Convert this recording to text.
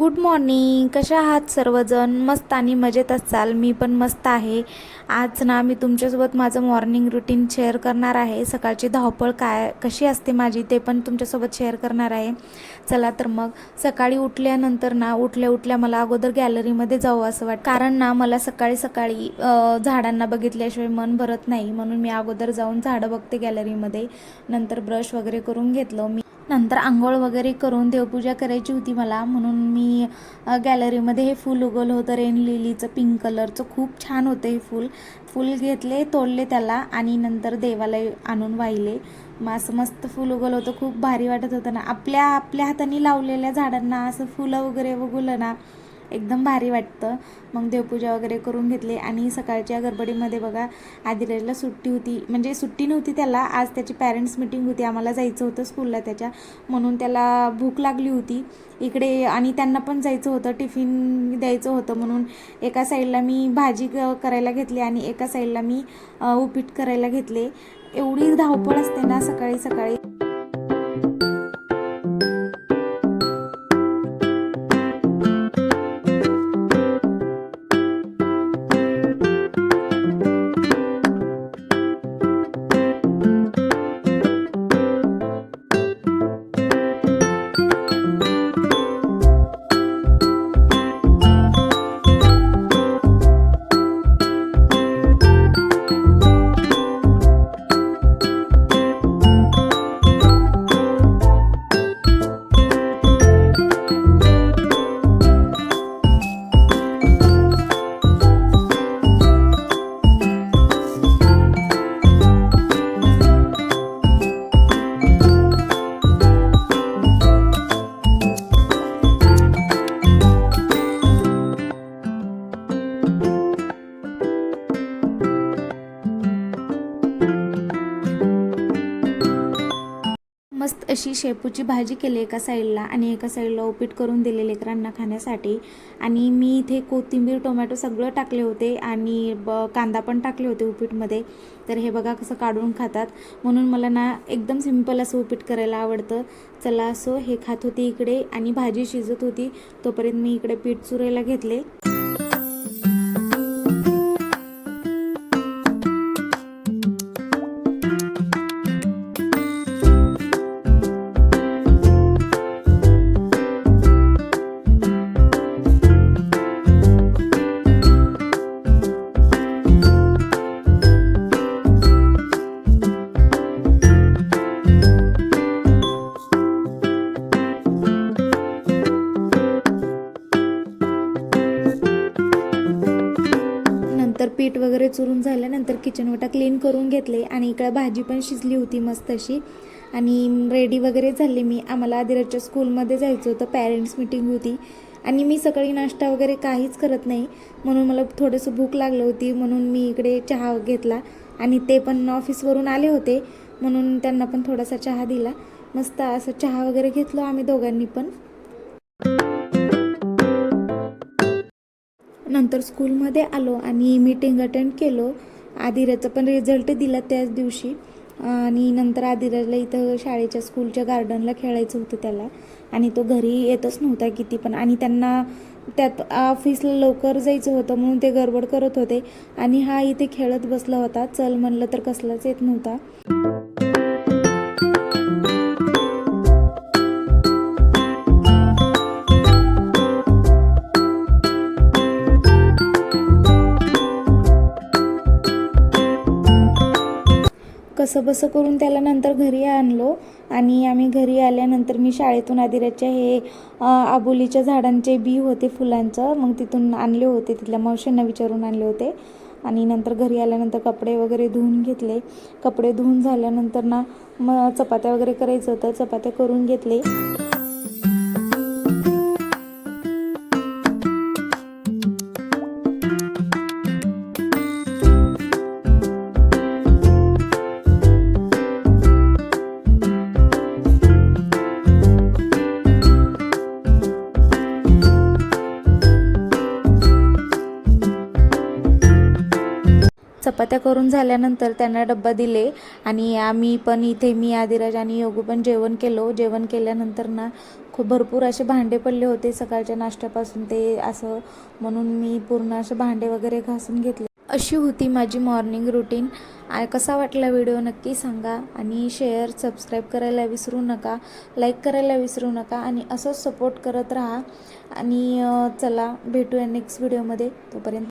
Good morning. कशा आहात सर्वजण? मस्त आणि मजेत असाल. मी पण मस्त आहे. आज ना मी तुमच्यासोबत माझं मॉर्निंग रुटीन शेअर करणार आहे. सकाळची धावपळ कशी असते माझी ते पण तुमच्यासोबत शेअर करणार आहे. चला तर मग सकाळी उठल्यानंतर ना उठल्या उठल्या मला अगोदर गॅलरीमध्ये जावं असं वाटतं. कारण ना मला सकाळी सकाळी झाडांना बघितल्याशिवाय मन भरत नाही. म्हणून मी अगोदर जाऊन झाडं बघते गॅलरीमध्ये. नंतर ब्रश वगैरे करून घेतलं मी. नंतर आंघोळ वगैरे करून देवपूजा करायची होती मला, म्हणून मी गॅलरीमध्ये हे फूल उगवलं होतं रेन लिलीचं, पिंक कलरचं. खूप छान होतं हे फूल घेतले, तोडले त्याला आणि नंतर देवाला आणून वाहिले. मग असं मस्त फूल उगवलं होतं. खूप भारी वाटत होतं ना. आपल्या हाताने लावलेल्या झाडांना असं फुलं वगैरे उगवलं ना एकदम भारी वाटतं. मग देवपूजा वगैरे करून घेतले आणि सकाळच्या गडबडीमध्ये बघा आदिराजला सुट्टी होती, म्हणजे सुट्टी नव्हती त्याला, आज त्याची पॅरेंट्स मीटिंग होती. आम्हाला जायचं होतं स्कूलला त्याच्या, म्हणून त्याला भूक लागली होती इकडे आणि त्यांना पण जायचं होतं, टिफिन द्यायचं होतं. म्हणून एका साईडला मी भाजी करायला घेतली आणि एका साईडला मी उपीट करायला घेतले. एवढी धावपळ असते ना सकाळी सकाळी. मस्त अशी शेपूची भाजी केली एका साईडला आणि एका साईडला उपीट करून दिले लेकरांना खाण्यासाठी. आणि मी इथे कोथिंबीर टोमॅटो सगळं टाकले होते आणि कांदा पण टाकले होते उपीटमध्ये. तर हे बघा कसं काढून खातात. म्हणून मला ना एकदम सिंपल असं उपीट करायला आवडतं. चला असो, हे खात होती इकडे आणि भाजी शिजत होती तोपर्यंत मी इकडे पीठ चुरायला घेतले. नंतर पीठ वगैरे चुरून झाल्यानंतर किचन वटा क्लीन करून घेतले आणि इकडे भाजी पण शिजली होती मस्त अशी. आणि रेडी वगैरे झाले मी. आम्हाला आदिराजच्या स्कूलमध्ये जायचं होतं, पॅरेंट्स मीटिंग होती आणि मी सकाळी नाश्ता वगैरे काहीच करत नाही, म्हणून मला थोडंसं भूक लागली होती. म्हणून मी इकडे चहा घेतला आणि ते पण ऑफिसवरून आले होते म्हणून त्यांना पण थोडासा चहा दिला. मस्त असं चहा वगैरे घेतलो आम्ही दोघांनी पण. नंतर स्कूलमध्ये आलो आणि मीटिंग अटेंड केलो. आदिराजचा पण रिझल्ट दिला त्याच दिवशी. आणि नंतर आदिराजला इथं शाळेच्या स्कूलच्या गार्डनला खेळायचं होतं त्याला आणि तो घरी येतच नव्हता किती पण. आणि त्यांना त्यात ऑफिसला लवकर जायचं होतं म्हणून ते गडबड करत होते आणि हा इथे खेळत बसला होता. चल म्हणलं तर कसलाच येत नव्हता. कसं बसं करून त्याला नंतर घरी आणलो आणि आम्ही घरी आल्यानंतर मी शाळेतून आदिराजच्या हे आबोलीच्या झाडांचे बी होते फुलांचं, मग तिथून आणले होते, तिथल्या मावशींना विचारून आणले होते. आणि नंतर घरी आल्यानंतर कपडे वगैरे धुवून घेतले. कपडे धुवून झाल्यानंतर ना मग चपात्या वगैरे करायचं होतं, चपात्या करून घेतले. चपात्या करून झाल्यानंतर त्यांना डब्बा दिले आणि आम्ही पण इथे मी आदिराज आणि योगू पण जेवण केलो. जेवण केल्यानंतर ना खूप भरपूर असे भांडे पडले होते सकाळच्या नाश्त्यापासून ते असं, म्हणून मी पूर्ण असे भांडे वगैरे घासून घेतले. अशी होती माझी मॉर्निंग रुटीन. कसा वाटला व्हिडिओ नक्की सांगा आणि शेअर सबस्क्राईब करायला विसरू नका, लाईक करायला विसरू नका आणि असंच सपोर्ट करत राहा. आणि चला भेटूया नेक्स्ट व्हिडिओमध्ये. तोपर्यंत